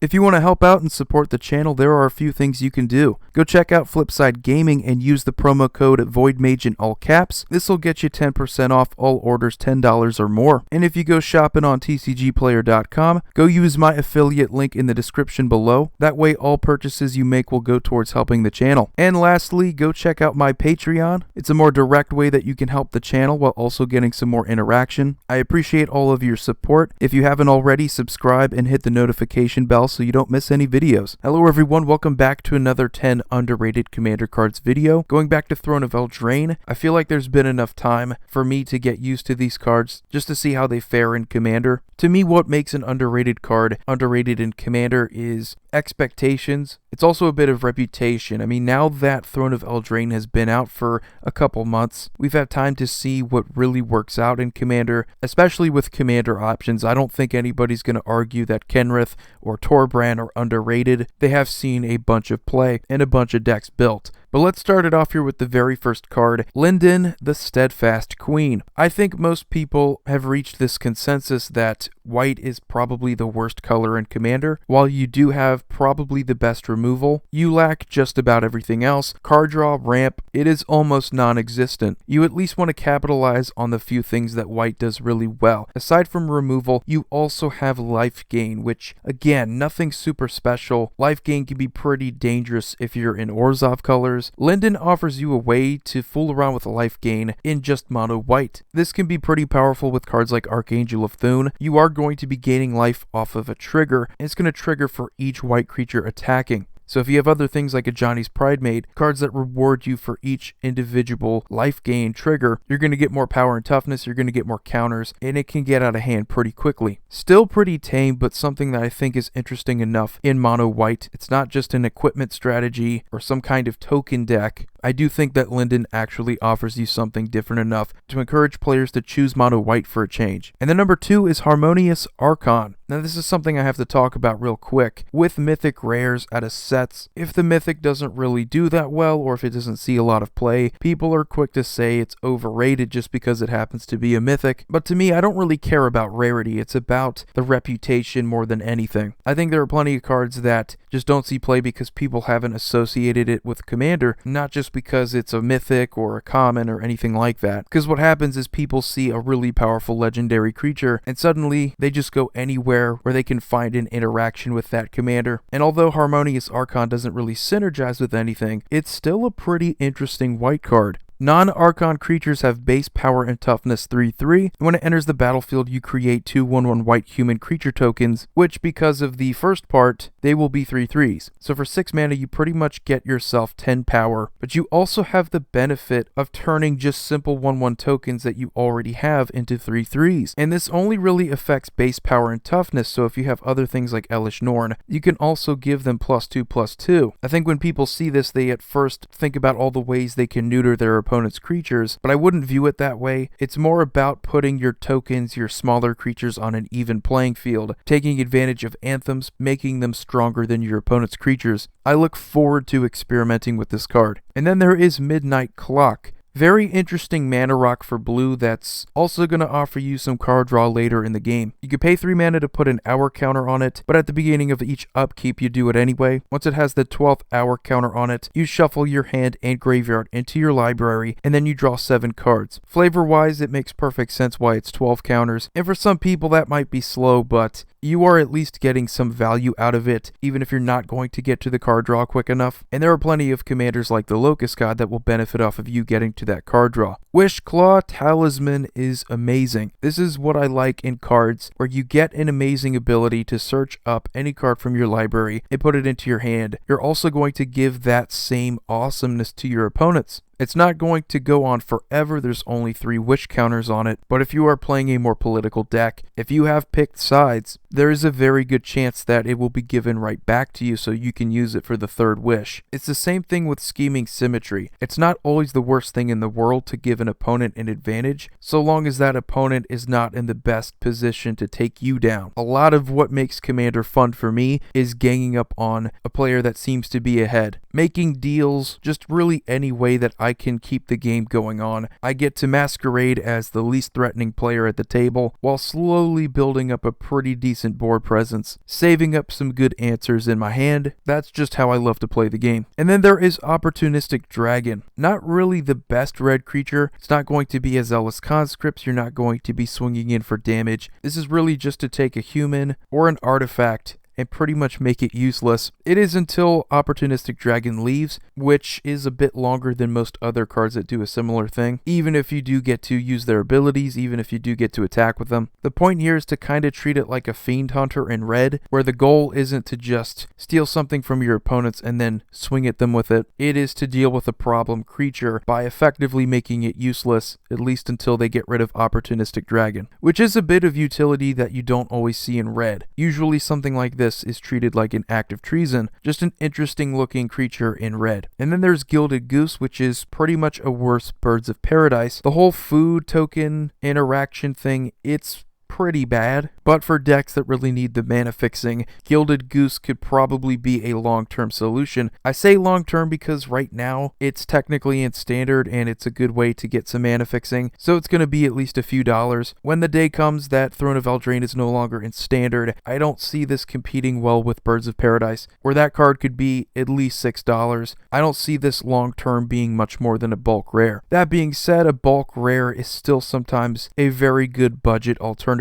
If you want to help out and support the channel, there are a few things you can do. Go check out Flipside Gaming and use the promo code VOIDMAGE in all caps. This will get you 10% off all orders $10 or more. And if you go shopping on tcgplayer.com, go use my affiliate link in the description below. That way all purchases you make will go towards helping the channel. And lastly, go check out my Patreon. It's a more direct way that you can help the channel while also getting some more interaction. I appreciate all of your support. If you haven't already, subscribe and hit the notification bell so you don't miss any videos. Hello everyone, welcome back to another 10 underrated commander cards video. Going back to Throne of Eldraine, I feel like there's been enough time for me to get used to these cards just to see how they fare in Commander. To me, what makes an underrated card underrated in Commander is expectations. It's also a bit of reputation. I mean, now that Throne of Eldraine has been out for a couple months, we've had time to see what really works out in Commander, especially with Commander options. I don't think anybody's going to argue that Kenrith or Torbrand are underrated. They have seen a bunch of play and a bunch of decks built. But let's start it off here with the very first card, Linden, the Steadfast Queen. I think most people have reached this consensus that white is probably the worst color in Commander. While you do have probably the best removal, you lack just about everything else. Card draw, ramp, it is almost non-existent. You at least want to capitalize on the few things that white does really well. Aside from removal, you also have life gain, which again, nothing super special. Life gain can be pretty dangerous if you're in Orzhov colors. Linden offers you a way to fool around with life gain in just mono white. This can be pretty powerful with cards like Archangel of Thune. You are going to be gaining life off of a trigger, and it's going to trigger for each white creature attacking. So if you have other things like a Johnny's Pridemate, cards that reward you for each individual life gain trigger, you're going to get more power and toughness, you're going to get more counters, and it can get out of hand pretty quickly. Still pretty tame, but something that I think is interesting enough in mono white. It's not just an equipment strategy or some kind of token deck. I do think that Linden actually offers you something different enough to encourage players to choose mono white for a change. And then number 2 is Harmonious Archon. Now this is something I have to talk about real quick. With mythic rares out of sets, if the mythic doesn't really do that well or if it doesn't see a lot of play, people are quick to say it's overrated just because it happens to be a mythic. But to me, I don't really care about rarity. It's about the reputation more than anything. I think there are plenty of cards that just don't see play because people haven't associated it with Commander, not just because it's a mythic or a common or anything like that. Because what happens is people see a really powerful legendary creature and suddenly they just go anywhere where they can find an interaction with that commander. And although Harmonious Archon doesn't really synergize with anything, it's still a pretty interesting white card. Non-Archon creatures have base power and toughness 3/3, and when it enters the battlefield you create 2 1/1 white human creature tokens, which because of the first part, they will be 3/3s. So for 6 mana you pretty much get yourself 10 power, but you also have the benefit of turning just simple 1/1 tokens that you already have into 3/3s. And this only really affects base power and toughness, so if you have other things like Elish Norn, you can also give them +2/+2. I think when people see this, they at first think about all the ways they can neuter their opponent's creatures, but I wouldn't view it that way. It's more about putting your tokens, your smaller creatures, on an even playing field, taking advantage of anthems, making them stronger than your opponent's creatures. I look forward to experimenting with this card. And then there is Midnight Clock. Very interesting mana rock for blue that's also going to offer you some card draw later in the game. You can pay 3 mana to put an hour counter on it, but at the beginning of each upkeep you do it anyway. Once it has the 12th hour counter on it, you shuffle your hand and graveyard into your library, and then you draw 7 cards. Flavor-wise, it makes perfect sense why it's 12 counters, and for some people that might be slow, but you are at least getting some value out of it, even if you're not going to get to the card draw quick enough. And there are plenty of commanders like the Locust God that will benefit off of you getting to that card draw. Wishclaw Talisman is amazing. This is what I like in cards, where you get an amazing ability to search up any card from your library and put it into your hand. You're also going to give that same awesomeness to your opponents. It's not going to go on forever, there's only 3 wish counters on it, but if you are playing a more political deck, if you have picked sides, there is a very good chance that it will be given right back to you so you can use it for the 3rd wish. It's the same thing with scheming symmetry. It's not always the worst thing in the world to give an opponent an advantage, so long as that opponent is not in the best position to take you down. A lot of what makes Commander fun for me is ganging up on a player that seems to be ahead, making deals just really any way that I I can keep the game going on. I get to masquerade as the least threatening player at the table while slowly building up a pretty decent board presence, saving up some good answers in my hand. That's just how I love to play the game. And then there is Opportunistic Dragon. Not really the best red creature. It's not going to be a Zealous Conscripts. You're not going to be swinging in for damage. This is really just to take a human or an artifact and pretty much make it useless. It is until Opportunistic Dragon leaves, which is a bit longer than most other cards that do a similar thing, even if you do get to use their abilities, even if you do get to attack with them. The point here is to kind of treat it like a Fiend Hunter in red, where the goal isn't to just steal something from your opponents and then swing at them with it. It is to deal with a problem creature by effectively making it useless, at least until they get rid of Opportunistic Dragon, which is a bit of utility that you don't always see in red. Usually something like this is treated like an act of treason, just an interesting looking creature in red. And then there's Gilded Goose, which is pretty much a worse Birds of Paradise. The whole food token interaction thing, it's pretty bad, but for decks that really need the mana fixing, Gilded Goose could probably be a long-term solution. I say long-term because right now it's technically in standard and it's a good way to get some mana fixing, so it's going to be at least a few dollars. When the day comes that Throne of Eldraine is no longer in standard, I don't see this competing well with Birds of Paradise, where that card could be at least $6. I don't see this long-term being much more than a bulk rare. That being said, a bulk rare is still sometimes a very good budget alternative.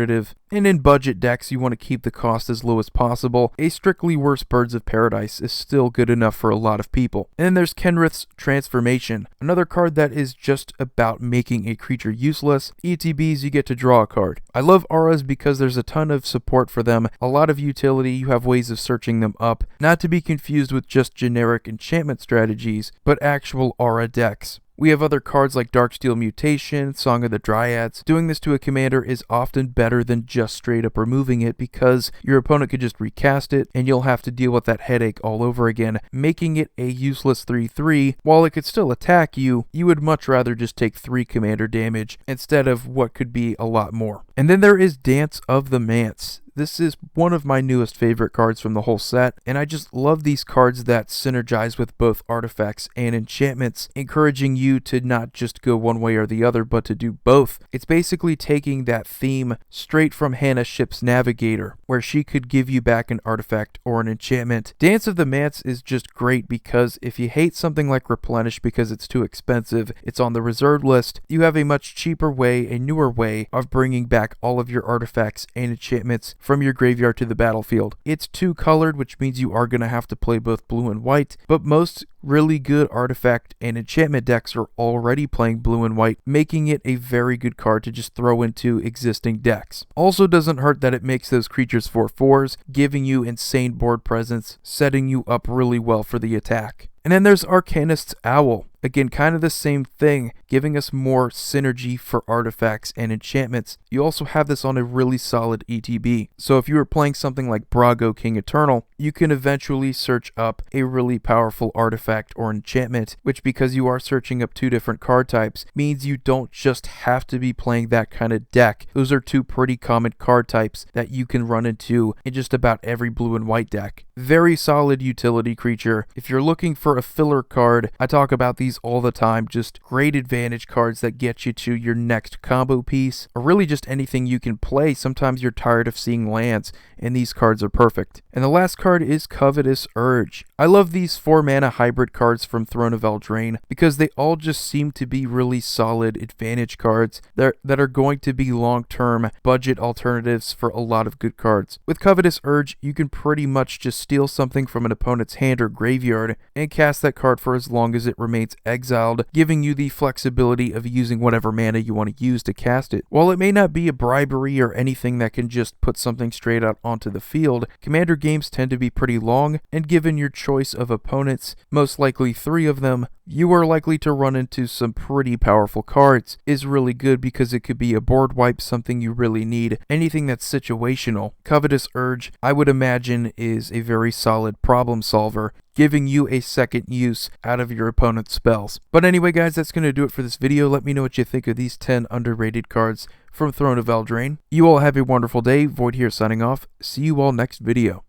And in budget decks, you want to keep the cost as low as possible. A strictly worse Birds of Paradise is still good enough for a lot of people. And then there's Kenrith's Transformation, another card that is just about making a creature useless. ETBs, you get to draw a card. I love auras because there's a ton of support for them, a lot of utility, you have ways of searching them up, not to be confused with just generic enchantment strategies, but actual aura decks. We have other cards like Darksteel Mutation, Song of the Dryads. Doing this to a commander is often better than just straight up removing it because your opponent could just recast it and you'll have to deal with that headache all over again, making it a useless 3/3. While it could still attack you, you would much rather just take 3 commander damage instead of what could be a lot more. And then there is Dance of the Manse. This is one of my newest favorite cards from the whole set, and I just love these cards that synergize with both artifacts and enchantments, encouraging you to not just go one way or the other, but to do both. It's basically taking that theme straight from Hannah Ship's Navigator, where she could give you back an artifact or an enchantment. Dance of the Manse is just great because if you hate something like Replenish because it's too expensive, it's on the reserved list, you have a much cheaper way, a newer way of bringing back all of your artifacts and enchantments from your graveyard to the battlefield. It's 2-colored, which means you are going to have to play both blue and white, but most really good artifact and enchantment decks are already playing blue and white, making it a very good card to just throw into existing decks. Also doesn't hurt that it makes those creatures 4/4s, giving you insane board presence, setting you up really well for the attack. And then there's Arcanist's Owl. Again, kind of the same thing, giving us more synergy for artifacts and enchantments. You also have this on a really solid ETB. So if you were playing something like Brago King Eternal, you can eventually search up a really powerful artifact or enchantment, which because you are searching up 2 different card types, means you don't just have to be playing that kind of deck. Those are 2 pretty common card types that you can run into in just about every blue and white deck. Very solid utility creature. If you're looking for a filler card, I talk about these all the time, just great advantage cards that get you to your next combo piece, or really just anything you can play. Sometimes you're tired of seeing lands, and these cards are perfect. And the last card is Covetous Urge. I love these 4-mana hybrid cards from Throne of Eldraine because they all just seem to be really solid advantage cards that are going to be long-term budget alternatives for a lot of good cards. With Covetous Urge, you can pretty much just steal something from an opponent's hand or graveyard and cast that card for as long as it remains exiled, giving you the flexibility of using whatever mana you want to use to cast it. While it may not be a bribery or anything that can just put something straight out onto the field, Commander games tend to be pretty long, and given your choice of opponents, most likely 3 of them, you are likely to run into some pretty powerful cards. Is really good because it could be a board wipe, something you really need, anything that's situational. Covetous Urge, I would imagine, is a very solid problem solver, giving you a second use out of your opponent's spells. But anyway guys, that's going to do it for this video. Let me know what you think of these 10 underrated cards from Throne of Eldraine. You all have a wonderful day. Void here signing off. See you all next video.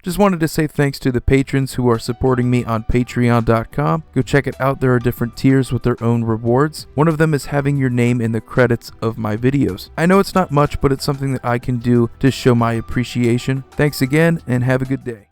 Just wanted to say thanks to the patrons who are supporting me on patreon.com. Go check it out. There are different tiers with their own rewards. One of them is having your name in the credits of my videos. I know it's not much, but it's something that I can do to show my appreciation. Thanks again, and have a good day.